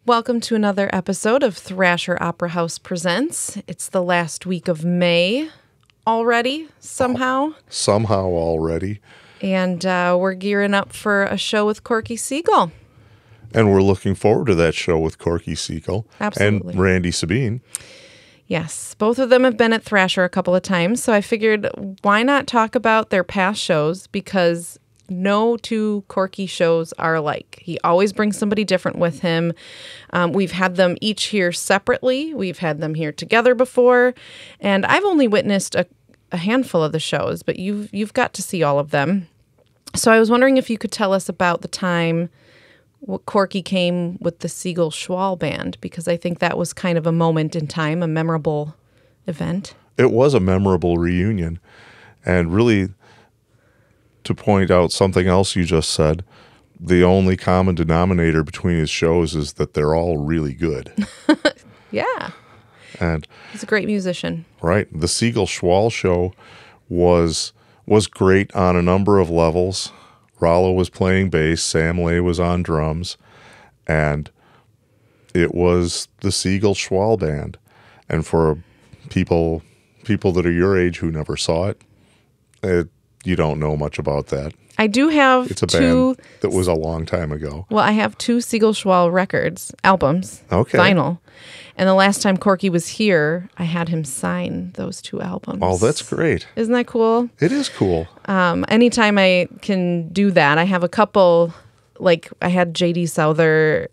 Welcome to another episode of Thrasher Opera House Presents. It's the last week of May already, somehow. Somehow already. And we're gearing up for a show with Corky Siegel. And we're looking forward to that show with Corky Siegel. Absolutely. And Randy Sabien. Yes, both of them have been at Thrasher a couple of times, so I figured why not talk about their past shows, because no two Corky shows are alike. He always brings somebody different with him. We've had them each here separately. We've had them here together before, and I've only witnessed a handful of the shows, but you've got to see all of them. So I was wondering if you could tell us about the time Corky came with the Siegel Schwall Band, because I think that was kind of a moment in time, a memorable event. It was a memorable reunion. And really, to point out something else you just said, the only common denominator between his shows is that they're all really good. Yeah. And he's a great musician. Right. The Siegel Schwall show was great on a number of levels. Rollo was playing bass, Sam Lay was on drums, and it was the Siegel Schwall Band. And for people that are your age who never saw it, you don't know much about that. I do have It's a band that was a long time ago. Well, I have two Siegel Schwall albums, okay, vinyl. And the last time Corky was here, I had him sign those two albums. Oh, that's great. Isn't that cool? It is cool. Anytime I can do that, I have a couple, like I had J.D. Souther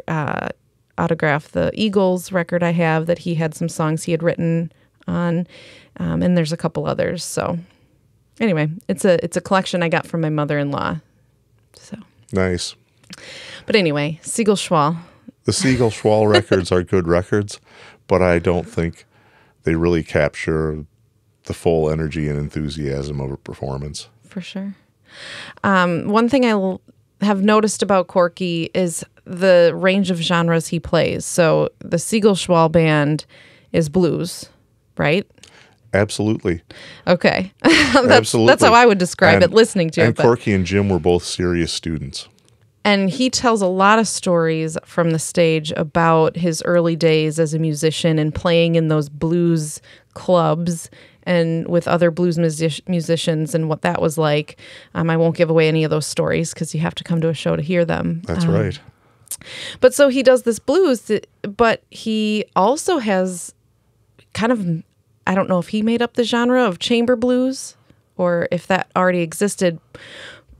autograph the Eagles record I have that he had some songs he had written on, and there's a couple others. So anyway, it's a collection I got from my mother-in-law. So nice. But anyway, Siegel Schwall. The Siegel Schwall records are good records, but I don't think they really capture the full energy and enthusiasm of a performance. For sure. One thing I have noticed about Corky is the range of genres he plays. So the Siegel Schwall Band is blues, right? Absolutely. Okay. Absolutely. That's how I would describe it listening to it. And Corky and Jim were both serious students. And he tells a lot of stories from the stage about his early days as a musician and playing in those blues clubs and with other blues musicians and what that was like. I won't give away any of those stories because you have to come to a show to hear them. That's right. But so he does this blues, but he also has kind of, I don't know if he made up the genre of chamber blues or if that already existed,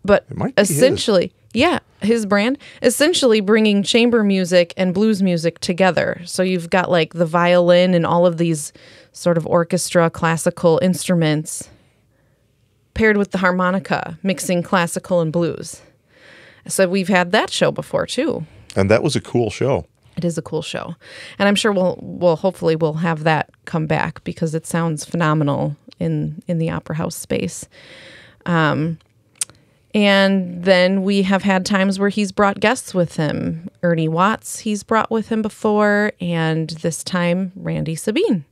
but it might be essentially... Yeah, his brand, essentially bringing chamber music and blues music together. So you've got like the violin and all of these sort of orchestra classical instruments paired with the harmonica, mixing classical and blues. So we've had that show before too. And that was a cool show. It is a cool show. And I'm sure hopefully we'll have that come back because it sounds phenomenal in the opera house space. And then we have had times where he's brought guests with him. Ernie Watts he's brought with him before, and this time Randy Sabien.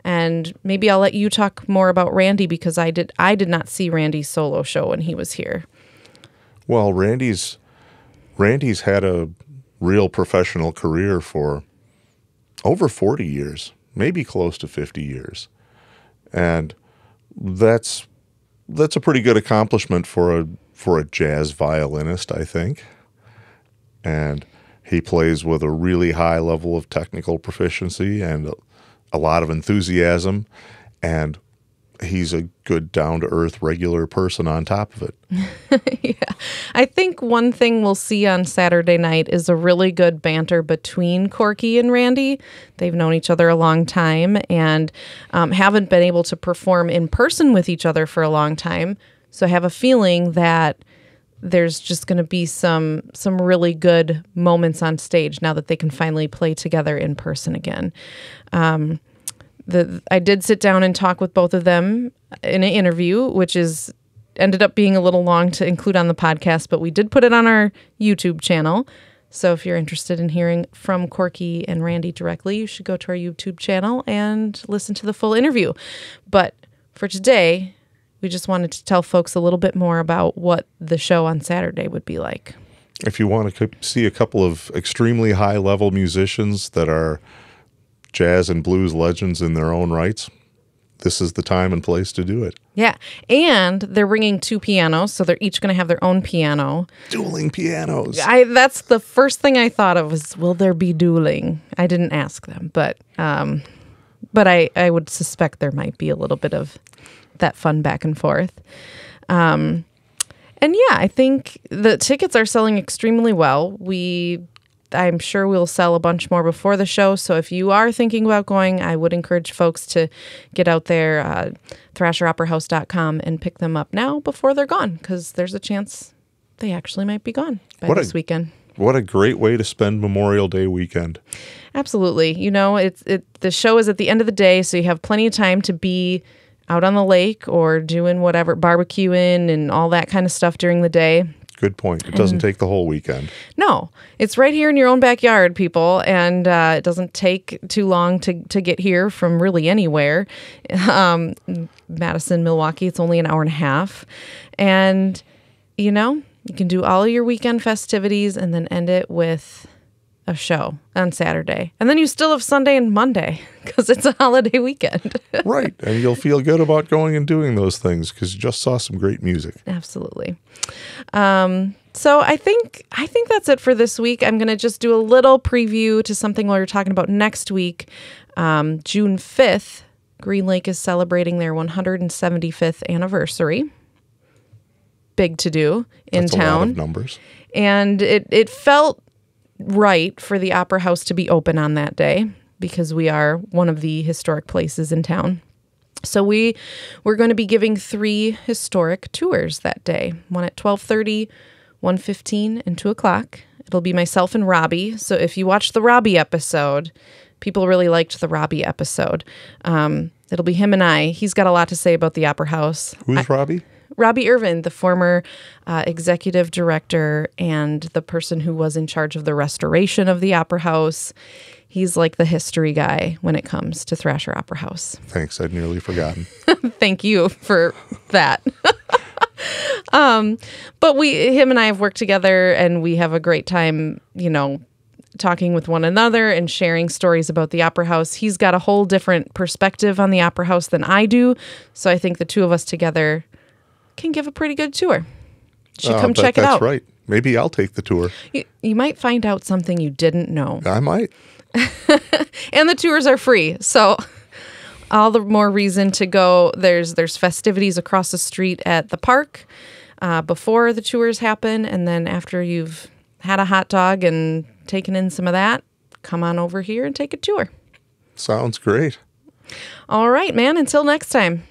And maybe I'll let you talk more about Randy because I did not see Randy's solo show when he was here. Well, Randy's had a real professional career for over 40 years, maybe close to 50 years. And that's a pretty good accomplishment for a jazz violinist, I think. And he plays with a really high level of technical proficiency and a lot of enthusiasm. And he's a good, down-to-earth, regular person on top of it. Yeah. I think one thing we'll see on Saturday night is a really good banter between Corky and Randy. They've known each other a long time and haven't been able to perform in person with each other for a long time. So I have a feeling that there's just going to be some really good moments on stage now that they can finally play together in person again. I did sit down and talk with both of them in an interview, which ended up being a little long to include on the podcast, but we did put it on our YouTube channel. So if you're interested in hearing from Corky and Randy directly, you should go to our YouTube channel and listen to the full interview. But for today, we just wanted to tell folks a little bit more about what the show on Saturday would be like. If you want to see a couple of extremely high-level musicians that are jazz and blues legends in their own rights, this is the time and place to do it. Yeah. And they're bringing 2 pianos, so they're each going to have their own piano. Dueling pianos. That's the first thing I thought of was, will there be dueling? I didn't ask them, but I would suspect there might be a little bit of that fun back and forth. And yeah, I think the tickets are selling extremely well. I'm sure we'll sell a bunch more before the show. So if you are thinking about going, I would encourage folks to get out there, thrasheroperahouse.com, and pick them up now before they're gone, because there's a chance they actually might be gone by this weekend. What a great way to spend Memorial Day weekend. Absolutely. You know, the show is at the end of the day, so you have plenty of time to be out on the lake or doing whatever, barbecuing and all that kind of stuff during the day. Good point. It doesn't take the whole weekend. No, it's right here in your own backyard, people, and it doesn't take too long to get here from really anywhere. Madison, Milwaukee, it's only an hour and a half. And, you know, you can do all your weekend festivities and then end it with a show on Saturday. And then you still have Sunday and Monday because it's a holiday weekend. Right. And you'll feel good about going and doing those things because you just saw some great music. Absolutely. So I think that's it for this week. I'm going to just do a little preview to something we're talking about next week. June 5th, Green Lake is celebrating their 175th anniversary. Big to do in That's town. A lot of numbers. And it felt right for the Opera House to be open on that day because we are one of the historic places in town. So we're going to be giving 3 historic tours that day. One at 12:30, 1:15, and 2 o'clock. It'll be myself and Robbie. So if you watched the Robbie episode, people really liked the Robbie episode. It'll be him and I. He's got a lot to say about the Opera House. Who's Robbie? Robbie Irvin, the former executive director and the person who was in charge of the restoration of the Opera House. He's like the history guy when it comes to Thrasher Opera House. Thanks. I'd nearly forgotten. Thank you for that. But him and I have worked together and we have a great time, you know, talking with one another and sharing stories about the Opera House. He's got a whole different perspective on the Opera House than I do. So I think the two of us together can give a pretty good tour. You should come check it out. That's right. Maybe I'll take the tour. You might find out something you didn't know. I might. And the tours are free. So all the more reason to go. There's festivities across the street at the park before the tours happen. And then after you've had a hot dog and taken in some of that, come on over here and take a tour. Sounds great. All right, man. Until next time.